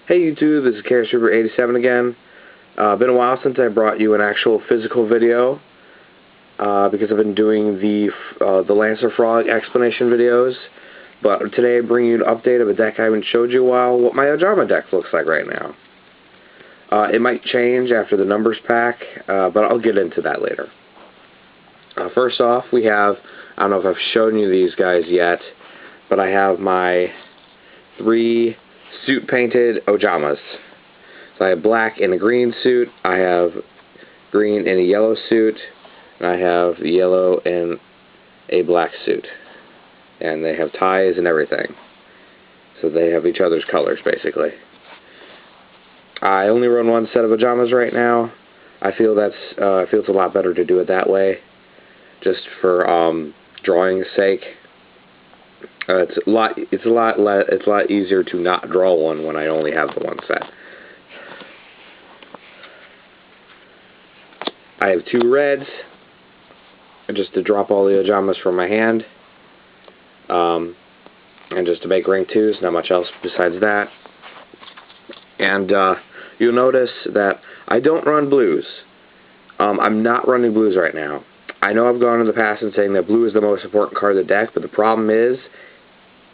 Hey YouTube, this is CarrotSuper87 again. Been a while since I brought you an actual physical video because I've been doing the Lancer Frog explanation videos. But today I bring you an update of a deck I haven't showed you in a while, what my Ojama deck looks like right now. It might change after the numbers pack, but I'll get into that later. First off, we have, I don't know if I've shown you these guys yet, but I have my 3 suit painted Ojamas. So I have black in a green suit, I have green in a yellow suit, and I have yellow in a black suit. And they have ties and everything. So they have each other's colors, basically. I only run one set of Ojamas right now. I feel it's a lot better to do it that way, just for drawing's sake. It's a lot easier to not draw one when I only have the one set. I have 2 reds, just to drop all the Ojamas from my hand, and just to make rank 2s, not much else besides that. And you'll notice that I don't run blues. I'm not running blues right now. I know I've gone in the past and saying that blue is the most important card of the deck, but the problem is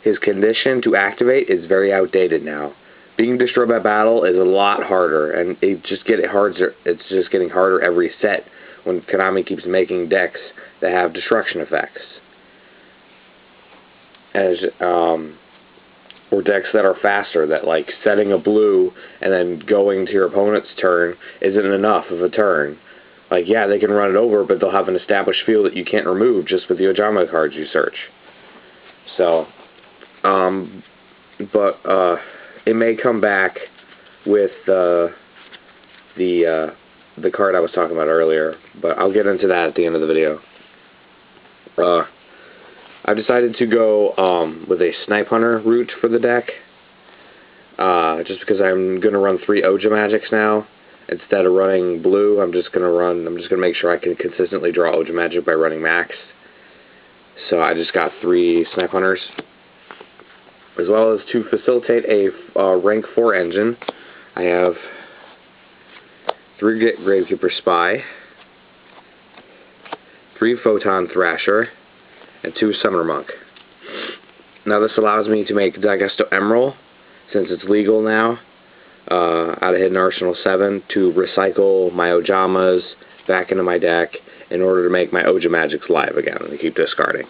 his condition to activate is very outdated now. Being destroyed by battle is a lot harder, and it's just getting harder every set when Konami keeps making decks that have destruction effects. Or decks that are faster, that like setting a blue and then going to your opponent's turn isn't enough of a turn. Like, yeah, they can run it over, but they'll have an established field that you can't remove just with the Ojama cards you search. So, it may come back with the card I was talking about earlier, but I'll get into that at the end of the video. I've decided to go with a Snipe Hunter route for the deck, just because I'm going to run 3 Ojamagics now. Instead of running blue, I'm just going to make sure I can consistently draw Ojamagic by running max. So I just got 3 Snipe Hunters, as well as to facilitate a rank 4 engine. I have 3 Gravekeeper Spy, 3 Photon Thrasher, and 2 Summoner Monk. Now this allows me to make Digesto Emerald, since it's legal now, out of Hidden Arsenal 7, to recycle my Ojamas back into my deck in order to make my Ojamagics live again and to keep discarding.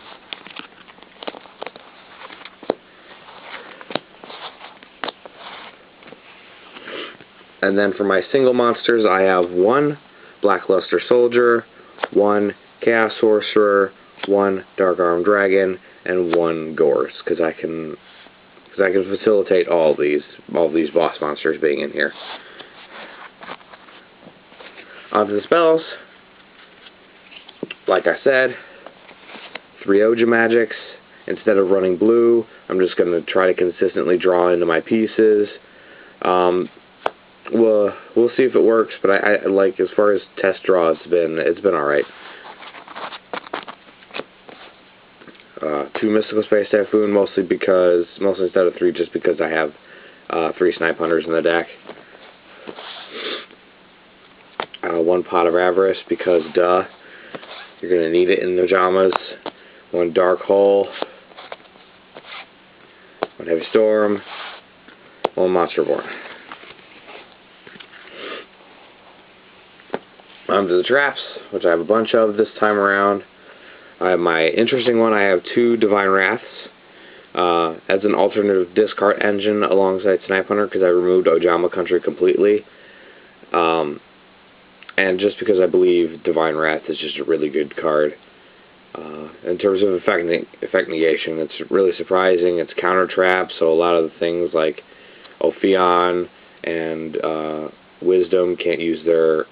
And then for my single monsters, I have 1 Blackluster Soldier, 1 Chaos Sorcerer, 1 Dark Armed Dragon, and 1 Gorse, because I can facilitate all these boss monsters being in here. On to the spells. Like I said, 3 Ojamagics. Instead of running blue, I'm just going to try to consistently draw into my pieces. We'll see if it works, but I like, as far as test draw, it's been alright. 2 Mystical Space Typhoon, mostly instead of 3, just because I have 3 Snipe Hunters in the deck. 1 Pot of Avarice, because duh, you're gonna need it in the Ojamas. 1 Dark Hole, 1 Heavy Storm, 1 Monster Born. On to the traps, which I have a bunch of this time around. I have my interesting one. I have 2 Divine Wraths as an alternative discard engine alongside Snipe Hunter, because I removed Ojama Country completely. And just because I believe Divine Wrath is just a really good card. In terms of effect negation, it's really surprising. It's counter trap, so a lot of the things like Ophion and Wisdom can't use their...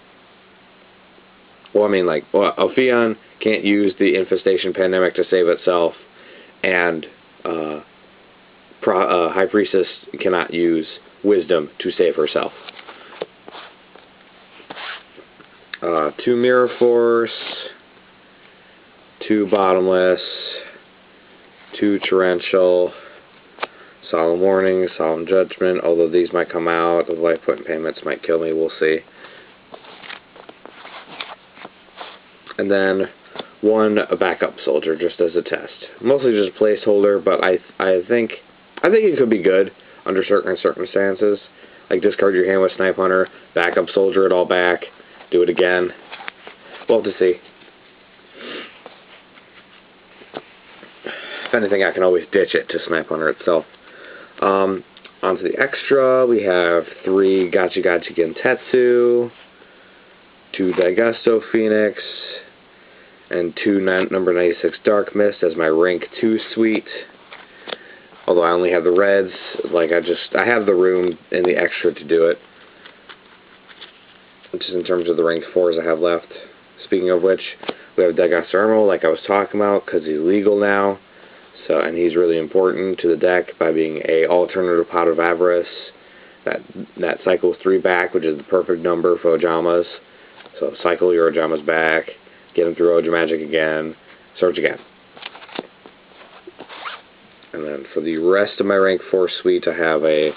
Ophion can't use the Infestation Pandemic to save itself, and High Priestess cannot use Wisdom to save herself. 2 Mirror Force, 2 Bottomless, 2 Torrential, Solemn Warning, Solemn Judgment, although these might come out, the life point payments might kill me, we'll see. And then a backup soldier, just as a test. Mostly just a placeholder, but I think it could be good under certain circumstances. Like discard your hand with Snipe Hunter, backup soldier it all back, do it again. We'll have to see. If anything, I can always ditch it to Snipe Hunter itself. Onto the extra, we have 3 Gachi Gachi Gentetsu, 2 Daigasto Phoenix, and 2 number 96 Dark Mist as my rank 2 suite. Although I only have the reds, like I have the room in the extra to do it. Just in terms of the rank 4s I have left. Speaking of which, we have Daigasto like I was talking about, because he's legal now. So, and he's really important to the deck by being a alternative Pot of Avarice that cycles 3 back, which is the perfect number for Ojamas. So cycle your Ojamas back, get them through Ojama Magic again, search again. And then for the rest of my rank 4 suite, I have a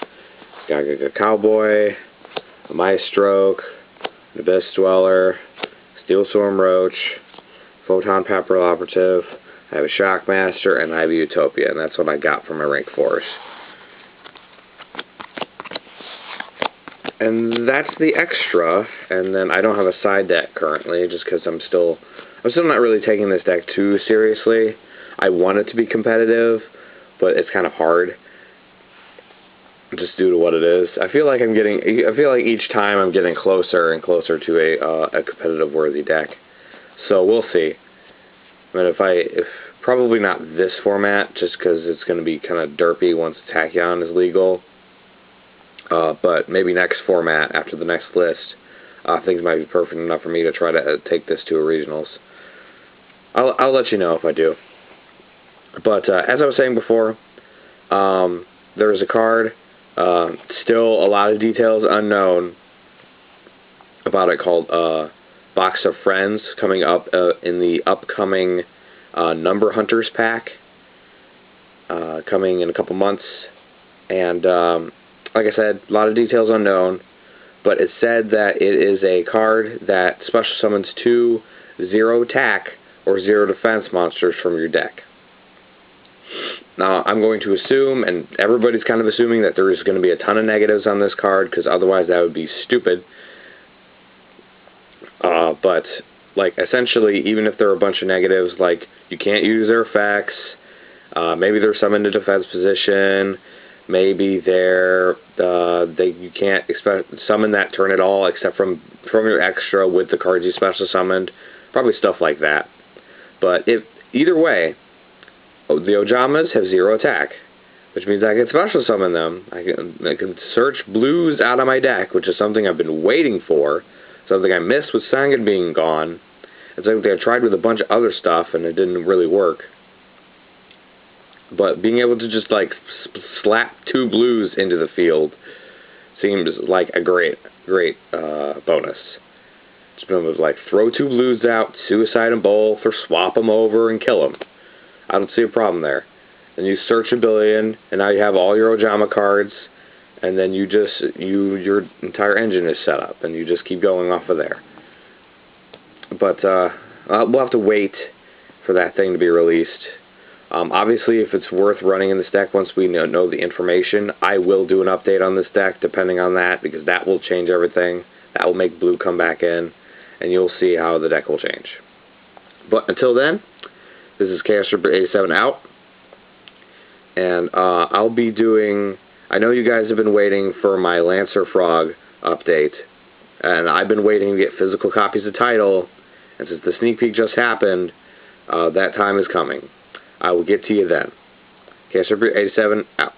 Gagaga Cowboy, a Maestroke, an Abyss Dweller, Steel Storm Roach, Photon Pepperell Operative, I have a Shockmaster, and I have a Utopia, and that's what I got for my rank 4s. And that's the extra, and then I don't have a side deck currently, just because I'm still not really taking this deck too seriously. I want it to be competitive, but it's kind of hard, just due to what it is. I feel like each time I'm getting closer and closer to a competitive worthy deck. So we'll see. I mean, if probably not this format, just because it's going to be kind of derpy once Tachyon is legal. But maybe next format, after the next list, things might be perfect enough for me to try to take this to a regionals. I'll let you know if I do. But as I was saying before, there's a card, still a lot of details unknown about it, called Box of Friends, coming up in the upcoming Number Hunters pack, coming in a couple months. And like I said, a lot of details unknown, but it said that it is a card that special summons 2 0 attack or 0 defense monsters from your deck. Now, I'm going to assume, and everybody's kind of assuming, that there is going to be a ton of negatives on this card, because otherwise that would be stupid. But, like, essentially, even if there are a bunch of negatives, like, you can't use their effects, maybe they're summoned to defense position, maybe you can't summon that turn at all, except from your extra with the cards you special summoned, probably stuff like that. But either way, the Ojamas have 0 attack, which means I can special summon them. I can search blues out of my deck, which is something I've been waiting for, something I missed with Sangan being gone. It's something I tried with a bunch of other stuff, and it didn't really work. But being able to just, like, slap 2 blues into the field seems like a great bonus. Just being able to, like, throw 2 blues out, suicide them both, or swap them over and kill them. I don't see a problem there. And you search a billion, and now you have all your Ojama cards, and then your entire engine is set up, and you just keep going off of there. But we'll have to wait for that thing to be released. Obviously, if it's worth running in this deck once we know the information, I will do an update on this deck depending on that, because that will change everything. That will make blue come back in, and you'll see how the deck will change. But until then, this is Chaos Reaper 87 out, and I'll be doing... I know you guys have been waiting for my Lancer Frog update, and I've been waiting to get physical copies of Title, and since the sneak peek just happened, that time is coming. I will get to you then. Chaos Reaper 87 out.